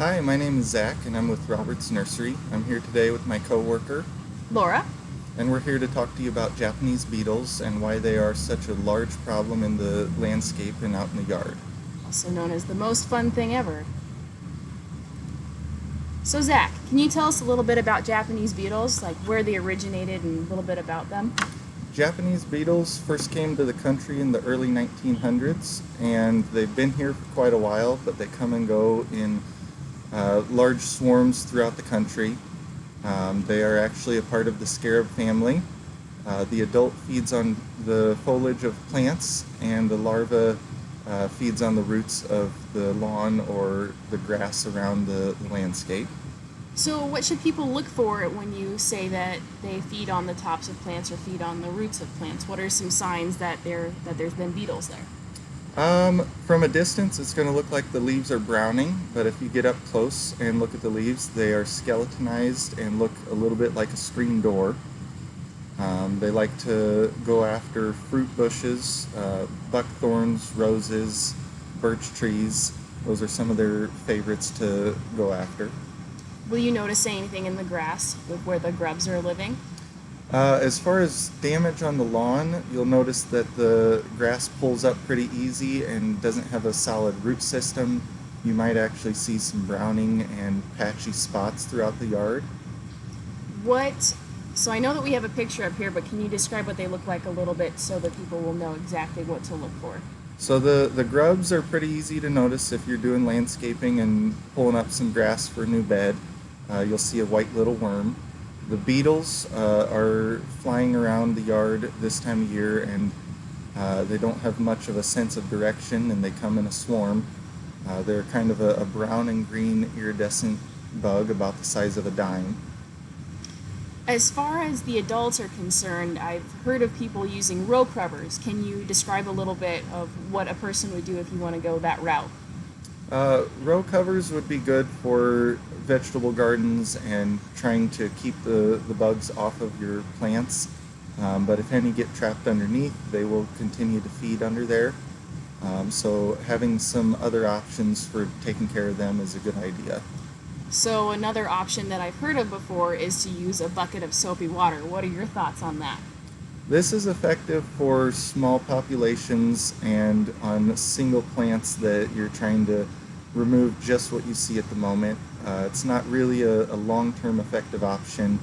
Hi, my name is Zach, and I'm with Robert's Nursery. I'm here today with my coworker, Laura, and we're here to talk to you about Japanese beetles and why they are such a large problem in the landscape and out in the yard. also known as the most fun thing ever. So, Zach, can you tell us a little bit about Japanese beetles, like where they originated and a little bit about them? Japanese beetles first came to the country in the early 1900s, and they've been here for quite a while, but they come and go in large swarms throughout the country. They are actually a part of the scarab family. The adult feeds on the foliage of plants, and the larva feeds on the roots of the lawn or the grass around the landscape. So, what should people look for when you say that they feed on the tops of plants or feed on the roots of plants? What are some signs that there's been beetles there? From a distance, it's going to look like the leaves are browning, but if you get up close and look at the leaves, they are skeletonized and look a little bit like a screen door. They like to go after fruit bushes, buckthorns, roses, birch trees. Those are some of their favorites to go after. Will you notice anything in the grass with where the grubs are living? As far as damage on the lawn, you'll notice that the grass pulls up pretty easy and doesn't have a solid root system. You might actually see some browning and patchy spots throughout the yard. So I know that we have a picture up here, but can you describe what they look like a little bit so that people will know exactly what to look for? So the grubs are pretty easy to notice if you're doing landscaping and pulling up some grass for a new bed. You'll see a white little worm. The beetles are flying around the yard this time of year, and they don't have much of a sense of direction, and they come in a swarm. They're kind of a brown and green iridescent bug about the size of a dime. As far as the adults are concerned, I've heard of people using row covers. Can you describe a little bit of what a person would do if you want to go that route? Row covers would be good for vegetable gardens and trying to keep the bugs off of your plants. But if any get trapped underneath, they will continue to feed under there. So having some other options for taking care of them is a good idea. So another option that I've heard of before is to use a bucket of soapy water. What are your thoughts on that? This is effective for small populations and on single plants that you're trying to remove just what you see at the moment. It's not really a long-term effective option.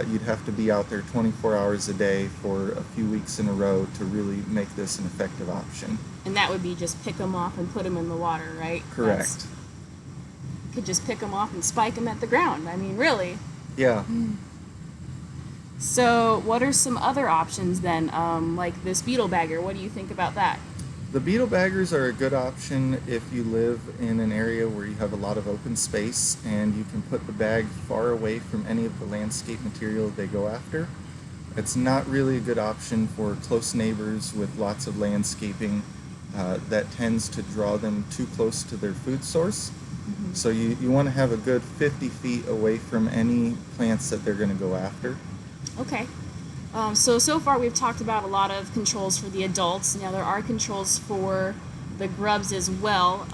You'd have to be out there 24 hours a day for a few weeks in a row to really make this an effective option. And that would be just pick them off and put them in the water, right? Correct. You could just pick them off and spike them at the ground. I mean, really. Yeah. So what are some other options then, like this beetle bagger? What do you think about that? The beetle baggers are a good option if you live in an area where you have a lot of open space and you can put the bag far away from any of the landscape material they go after. It's not really a good option for close neighbors with lots of landscaping. That tends to draw them too close to their food source. So you want to have a good 50 feet away from any plants that they're going to go after. Okay. So far we've talked about a lot of controls for the adults. Now there are controls for the grubs as well.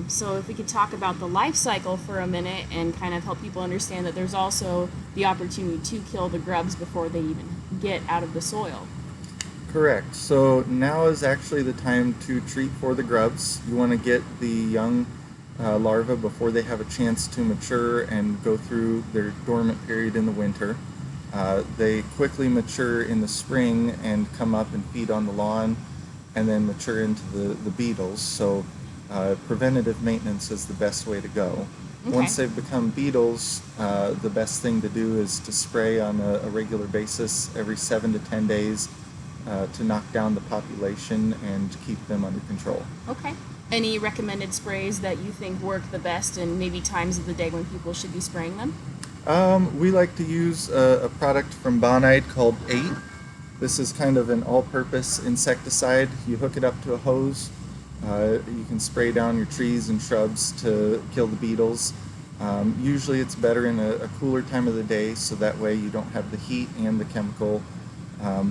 So if we could talk about the life cycle for a minute and kind of help people understand that there's also the opportunity to kill the grubs before they even get out of the soil. Correct. So now is actually the time to treat for the grubs. You want to get the young larvae before they have a chance to mature and go through their dormant period in the winter. They quickly mature in the spring and come up and feed on the lawn and then mature into the beetles. So preventative maintenance is the best way to go. Okay. Once they've become beetles, the best thing to do is to spray on a regular basis every 7 to 10 days to knock down the population and keep them under control. Okay. Any recommended sprays that you think work the best and maybe times of the day when people should be spraying them? We like to use a product from Bonide called 8. This is kind of an all-purpose insecticide. You hook it up to a hose. You can spray down your trees and shrubs to kill the beetles. Usually it's better in a cooler time of the day, so that way you don't have the heat and the chemical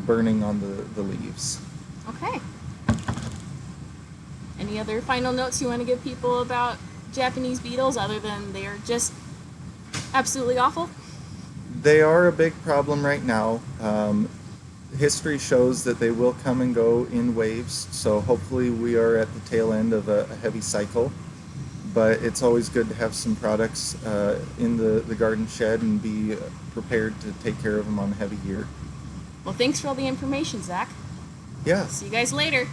burning on the leaves. Okay. Any other final notes you want to give people about Japanese beetles other than they're just absolutely awful? They are a big problem right now. History shows that they will come and go in waves, so hopefully we are at the tail end of a heavy cycle. But it's always good to have some products in the garden shed and be prepared to take care of them on a heavy year. Well, thanks for all the information, Zach. Yeah. See you guys later.